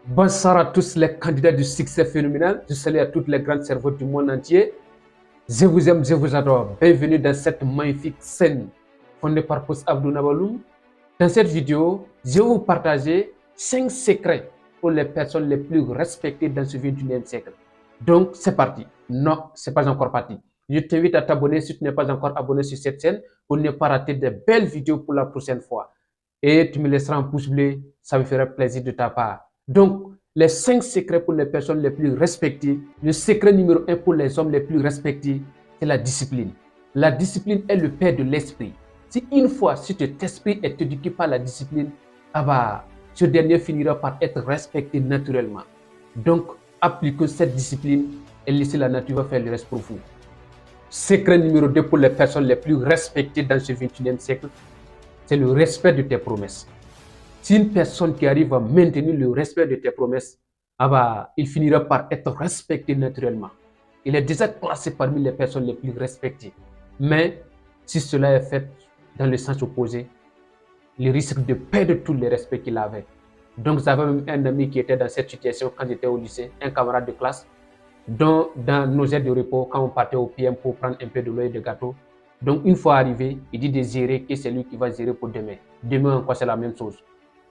Bonsoir à tous les candidats du succès phénoménal. Je salue à toutes les grandes cerveaux du monde entier. Je vous aime, je vous adore. Bienvenue dans cette magnifique scène fondée par Pouss Abdou Nabaloum. Dans cette vidéo, je vais vous partager 5 secrets pour les personnes les plus respectées dans ce 21e siècle. Donc, c'est parti. Non, ce n'est pas encore parti. Je t'invite à t'abonner si tu n'es pas encore abonné sur cette chaîne pour ne pas rater de belles vidéos pour la prochaine fois. Et tu me laisseras un pouce bleu, ça me ferait plaisir de ta part. Donc, les 5 secrets pour les personnes les plus respectées. Le secret numéro 1 pour les hommes les plus respectés, c'est la discipline. La discipline est le père de l'esprit. Si une fois, si cet esprit est éduqué par la discipline, ce dernier finira par être respecté naturellement. Donc, appliquez cette discipline et laissez la nature faire le reste pour vous. Secret numéro 2 pour les personnes les plus respectées dans ce 21e siècle, c'est le respect de tes promesses. Si une personne qui arrive à maintenir le respect de tes promesses, il finira par être respecté naturellement. Il est déjà classé parmi les personnes les plus respectées. Mais si cela est fait dans le sens opposé, il risque de perdre tout le respect qu'il avait. Donc, j'avais même un ami qui était dans cette situation quand j'étais au lycée, un camarade de classe, dont dans nos aides de repos, quand on partait au PM pour prendre un peu de l'eau et de gâteau. Donc, une fois arrivé, il dit de gérer que c'est lui qui va gérer pour demain. Demain, encore, c'est la même chose.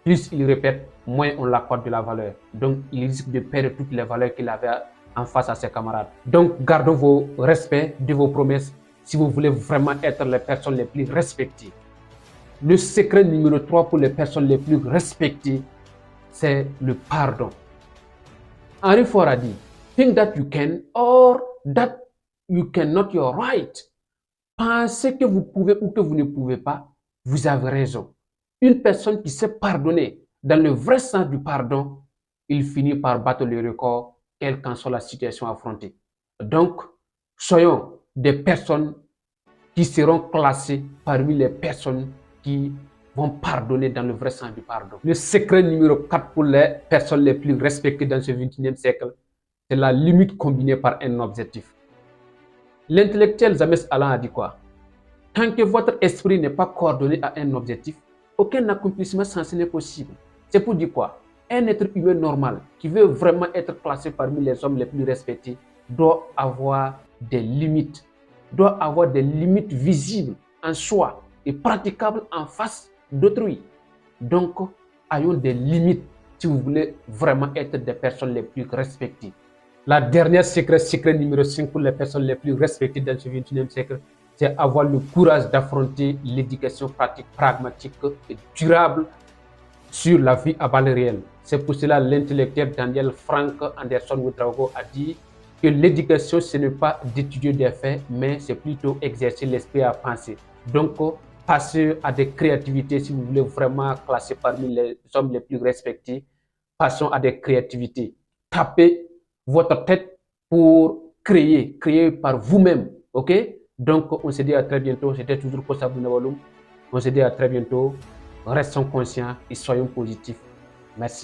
Plus il répète, moins on l'accorde de la valeur. Donc, il risque de perdre toutes les valeurs qu'il avait en face à ses camarades. Donc, gardons vos respects de vos promesses si vous voulez vraiment être les personnes les plus respectées. Le secret numéro 3 pour les personnes les plus respectées, c'est le pardon. Henry Ford a dit, think that you can or that you cannot, you're right. Pensez que vous pouvez ou que vous ne pouvez pas, vous avez raison. Une personne qui sait pardonner dans le vrai sens du pardon, il finit par battre le record, quelle qu'en soit la situation affrontée. Donc, soyons des personnes qui seront classées parmi les personnes qui vont pardonner dans le vrai sens du pardon. Le secret numéro 4 pour les personnes les plus respectées dans ce 21e siècle, c'est la limite combinée par un objectif. L'intellectuel James Allen a dit quoi? Tant que votre esprit n'est pas coordonné à un objectif, aucun accomplissement sensé n'est possible. C'est pour dire quoi? Un être humain normal qui veut vraiment être classé parmi les hommes les plus respectés doit avoir des limites. Doit avoir des limites visibles en soi et praticables en face d'autrui. Donc, ayons des limites si vous voulez vraiment être des personnes les plus respectées. La dernière secret numéro 5 pour les personnes les plus respectées dans ce 21e siècle, c'est avoir le courage d'affronter l'éducation pratique, pragmatique et durable sur la vie à balles réelles. C'est pour cela que l'intellectuel Daniel Frank Anderson Ouedraogo a dit que l'éducation, ce n'est pas d'étudier des faits, mais c'est plutôt exercer l'esprit à penser. Donc, passez à des créativités si vous voulez vraiment classer parmi les hommes les plus respectés. Passons à des créativités. Tapez votre tête pour créer par vous-même, ok? Donc, on se dit à très bientôt. C'était toujours Pouss Abdou Nabaloum. On se dit à très bientôt. Restons conscients et soyons positifs. Merci.